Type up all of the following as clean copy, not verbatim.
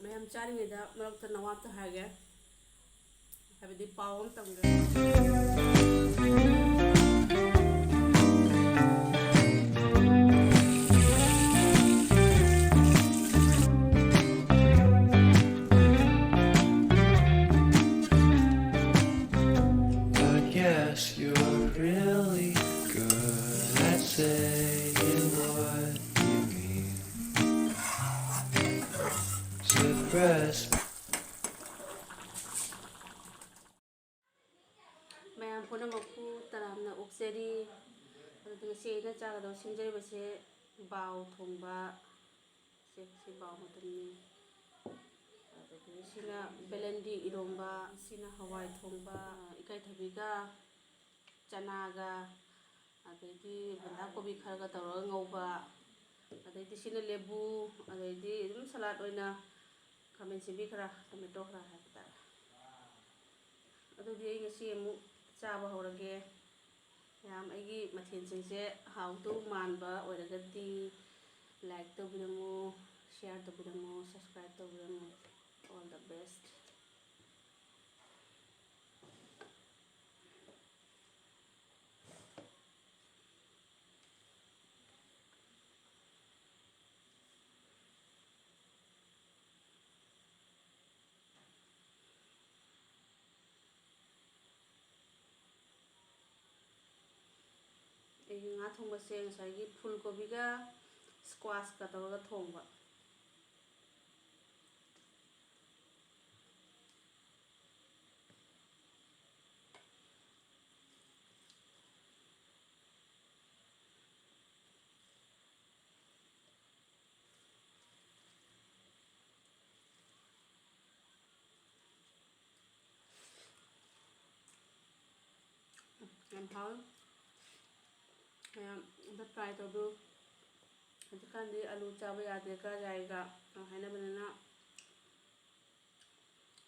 ꯃꯌꯥꯝ ꯆꯥꯔꯤꯉꯩꯗ ꯃꯔꯛꯇ ꯅꯋꯥꯞꯇ ꯍꯥꯏꯒꯦ ꯍꯥꯏꯕꯗꯤ ꯄꯥꯎ ꯑꯃ ꯇꯝꯒꯦ. Yes, you're really good at saying what you mean. Suppress. ꯃꯌꯥꯝ ꯄꯨꯝꯅꯃꯛꯄꯨ ꯇꯔꯥꯝꯅ ꯑꯣꯛꯆꯔꯤ. ꯑꯗꯨꯒ ꯉꯁꯤ ꯑꯩꯅ ꯆꯥꯒꯗꯕ ꯁꯦꯝꯖꯔꯤꯕꯁꯦ ꯕꯥꯎ ꯊꯣꯡꯕ. ꯁꯤ ꯕꯥꯎ ꯃꯇꯝꯅꯤ. ꯑꯗꯒꯤ ꯁꯤꯅ ꯕꯦꯂꯦꯟꯗ꯭ꯔꯤ ꯏꯔꯣꯝꯕ, ꯁꯤꯅ ꯍꯋꯥꯏ ꯊꯣꯡꯕ, ꯏꯀꯥꯏꯊꯕꯤꯒ ꯆꯅꯥꯒ, ꯑꯗꯩꯗꯤ ꯕꯟꯙꯥ ꯀꯣꯕꯤ ꯈꯔꯒ ꯇꯧꯔꯒ ꯉꯧꯕ, ꯑꯗꯩꯗꯤ ꯁꯤꯅ ꯂꯦꯕꯨ, ꯑꯗꯩꯗꯤ ꯑꯗꯨꯝ ꯁꯂꯥꯗ ꯑꯣꯏꯅ ꯈꯥꯃꯦꯟ ꯑꯁꯤꯟꯕꯤ ꯈꯔ, ꯇꯣꯃꯦꯇꯣ ꯈꯔ ꯍꯥꯏꯕ ꯇꯥꯔꯦ. ꯑꯗꯨꯗꯤ ꯑꯩ ꯉꯁꯤ ꯑꯃꯨꯛ ꯆꯥꯕ ꯍꯧꯔꯒꯦ. ꯃꯌꯥꯝ ꯑꯩꯒꯤ ꯃꯊꯦꯜꯁꯤꯡꯁꯦ ꯍꯥꯎꯗꯧ ꯃꯥꯟꯕ ꯑꯣꯏꯔꯒꯗꯤ ꯂꯥꯏꯛ ꯇꯧꯕꯤꯔꯝꯃꯨ, ꯁꯤꯌꯥꯔ ꯇꯧꯕꯤꯔꯝꯃꯨ, ꯁꯕꯁꯀ꯭ꯔꯥꯏꯕ ꯇꯧꯕꯤꯔꯝꯃꯨ. All the best. ꯑꯩꯒꯤ ꯉꯥ ꯊꯣꯡꯕꯁꯦ ꯉꯁꯥꯏꯒꯤ ꯐꯨꯜ ꯀꯣꯕꯤꯒ ꯁ꯭ꯀ꯭ꯋꯥꯁꯀ ꯇꯧꯔꯒ ꯊꯣꯡꯕ. ꯌꯥꯝ ꯍꯥꯎꯋꯤ. ꯃꯌꯥꯝ ꯑꯝꯇ ꯇ꯭ꯔꯥꯏ ꯇꯧꯕꯤꯌꯨ. ꯍꯧꯖꯤꯛꯀꯥꯟꯗꯤ ꯑꯂꯨ ꯆꯥꯕ ꯌꯥꯗꯦꯒ ꯌꯥꯏꯒ ꯍꯥꯏꯅꯕꯅꯤꯅ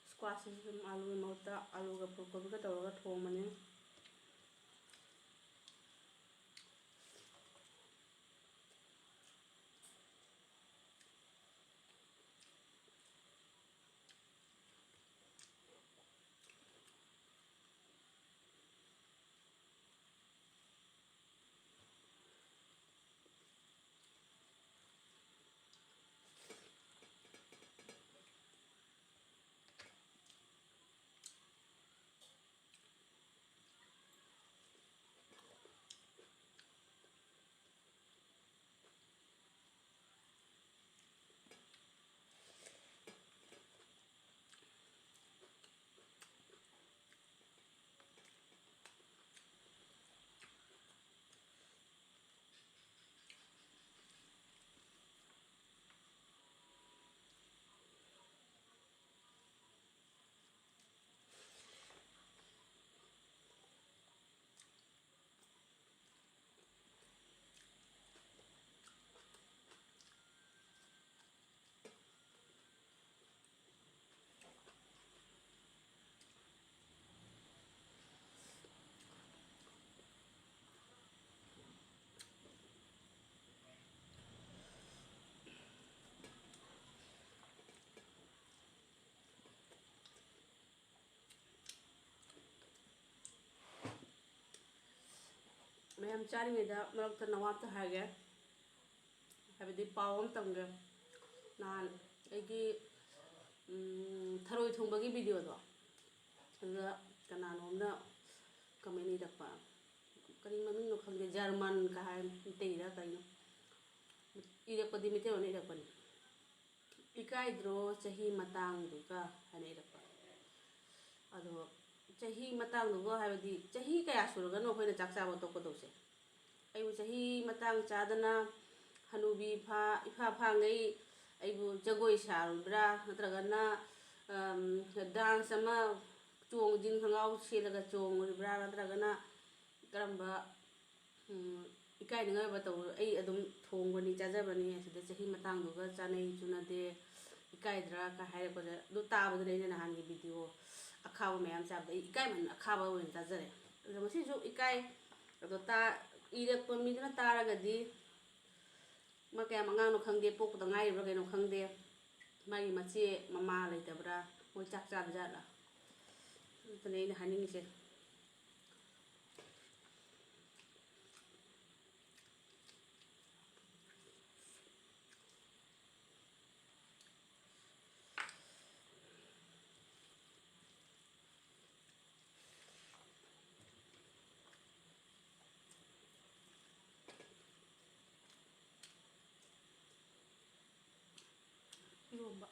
ꯁ꯭ꯀ꯭ꯋꯥꯁꯁꯤꯁꯨ ꯑꯗꯨꯝ ꯑꯂꯨꯒꯤ ꯃꯍꯨꯠꯇ ꯑꯂꯨꯒ ꯐꯨꯜ ꯀꯣꯕꯤꯒ ꯇꯧꯔꯒ ꯊꯣꯡꯕꯅꯤ. ꯃꯌꯥꯝ ꯆꯥꯔꯤꯉꯩꯗ ꯃꯔꯛꯇ ꯅꯋꯥꯞꯇ ꯍꯥꯏꯒꯦ ꯍꯥꯏꯕꯗꯤ ꯄꯥꯎ ꯑꯃ ꯇꯝꯒꯦ. ꯅꯍꯥꯟ ꯑꯩꯒꯤ ꯊꯔꯣꯏ ꯊꯣꯡꯕꯒꯤ ꯚꯤꯗꯤꯑꯣꯗꯣ ꯑꯗꯨꯗ ꯀꯅꯥꯅꯣꯝꯅ ꯀꯃꯦꯟ ꯏꯔꯛꯄ, ꯀꯔꯤ ꯃꯃꯤꯡꯅꯣ ꯈꯪꯗꯦ, ꯖꯔꯃꯟꯒ ꯍꯥꯏ, ꯃꯩꯇꯩꯔ ꯀꯩꯅꯣ ꯏꯔꯛꯄꯗꯤ ꯃꯩꯇꯩꯂꯣꯟꯗ ꯏꯔꯛꯄꯅꯤ. ꯏꯀꯥꯏꯗ꯭ꯔꯣ ꯆꯍꯤ ꯃꯇꯥꯡꯗꯨꯒ ꯍꯥꯏꯅ ꯏꯔꯛꯄ. ꯑꯗꯣ ꯆꯍꯤ ꯃꯇꯥꯡꯗꯨꯒ ꯍꯥꯏꯕꯗꯤ ꯆꯍꯤ ꯀꯌꯥ ꯁꯨꯔꯒꯅꯣ ꯑꯩꯈꯣꯏꯅ ꯆꯥꯛ ꯆꯥꯕ ꯇꯣꯛꯀꯗꯧꯁꯦ? ꯑꯩꯕꯨ ꯆꯍꯤ ꯃꯇꯥꯡ ꯆꯥꯗꯅ ꯍꯅꯨꯕꯤ ꯏꯐꯥ ꯐꯥꯉꯩ ꯑꯩꯕꯨ ꯖꯒꯣꯏ ꯁꯥꯔꯨꯕ꯭ꯔꯥ, ꯅꯠꯇ꯭ꯔꯒꯅ ꯗꯥꯟꯁ ꯑꯃ ꯖꯤꯟ ꯈꯣꯡꯒ꯭ꯔꯥꯎ ꯁꯦꯠꯂꯒ ꯆꯣꯡꯉꯨꯔꯤꯕ꯭ꯔꯥ, ꯅꯠꯇ꯭ꯔꯒꯅ ꯀꯔꯝꯕ ꯏꯀꯥꯏꯅꯤꯡꯉꯥꯏ ꯑꯣꯏꯕ ꯇꯧꯕ? ꯑꯩ ꯑꯗꯨꯝ ꯊꯣꯡꯕꯅꯤ, ꯆꯥꯖꯕꯅꯤ. ꯑꯁꯤꯗ ꯆꯍꯤ ꯃꯇꯥꯡꯗꯨꯒ ꯆꯥꯅꯩ ꯆꯨꯅꯗꯦ, ꯏꯀꯥꯏꯗ꯭ꯔꯥ ꯀ ꯍꯥꯏꯔꯛꯄꯗ ꯑꯗꯨ ꯇꯥꯕꯗꯅ ꯑꯩꯅ ꯅꯍꯥꯟꯒꯤ ꯚꯤꯗꯤꯑꯣ ꯑꯈꯥꯕ ꯃꯌꯥꯝ ꯆꯥꯕꯗ ꯑꯩ ꯏꯀꯥꯏꯃꯟ ꯑꯈꯥꯕ ꯑꯣꯏꯅ ꯆꯥꯖꯔꯦ. ꯑꯗꯣ ꯉꯁꯤꯁꯨ ꯏꯀꯥꯏ. ꯑꯗꯣ ꯏꯔꯛꯄ ꯃꯤꯗꯨꯅ ꯇꯥꯔꯒꯗꯤ ꯃꯥ ꯀꯌꯥꯝ ꯑꯉꯥꯡꯅꯣ ꯈꯪꯗꯦ, ꯄꯣꯛꯄꯗ ꯉꯥꯏꯔꯤꯕ꯭ꯔꯥ ꯀꯩꯅꯣ ꯈꯪꯗꯦ, ꯃꯥꯒꯤ ꯃꯆꯦ ꯃꯃꯥ ꯂꯩꯇꯕ꯭ꯔꯥ ꯃꯣꯏ ꯆꯥꯛ ꯆꯥꯕ ꯖꯥꯠꯂꯥ ꯑꯗꯨꯅꯦ ꯑꯩꯅ ꯍꯥꯏꯅꯤꯡꯉꯤꯁꯦ 이건가?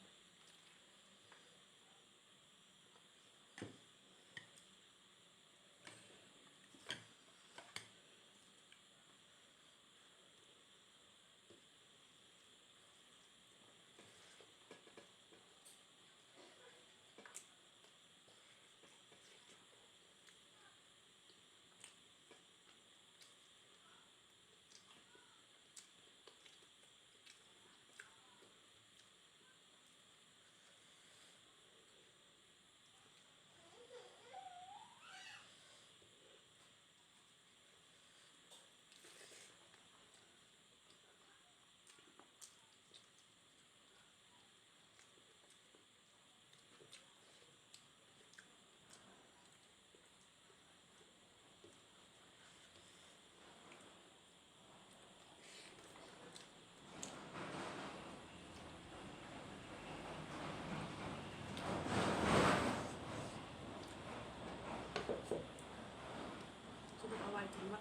지금 가와이 정말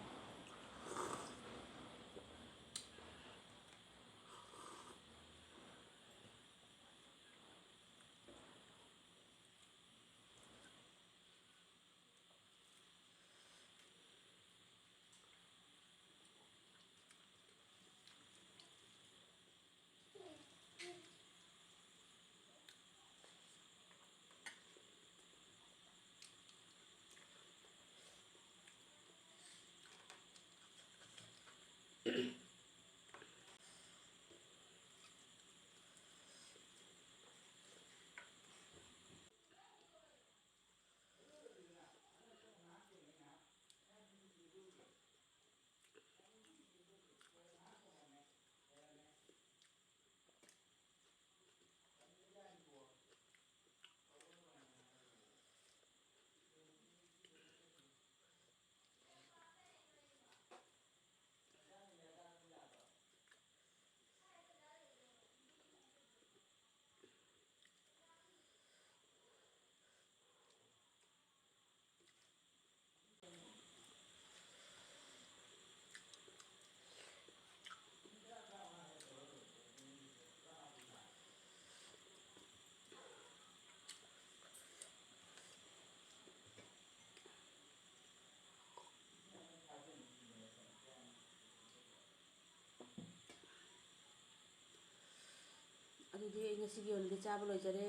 ꯑꯗꯨꯗꯤ ꯑꯩ ꯉꯁꯤꯒꯤ ꯑꯣꯏꯅꯗꯤ ꯆꯥꯕ ꯂꯣꯏꯖꯔꯦ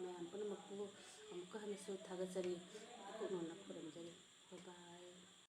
ꯃꯌꯥꯝ ꯄꯨꯝꯅꯃꯛꯄꯨ ꯑꯃꯨꯛꯀ ꯍꯟꯅꯁꯨ ꯊꯥꯒꯠꯆꯔꯤ ꯏꯀꯨꯠ ꯅꯣꯟꯅ ꯈꯨꯔꯨꯝꯖꯔꯤ ꯕꯥꯏ ꯕꯥꯏ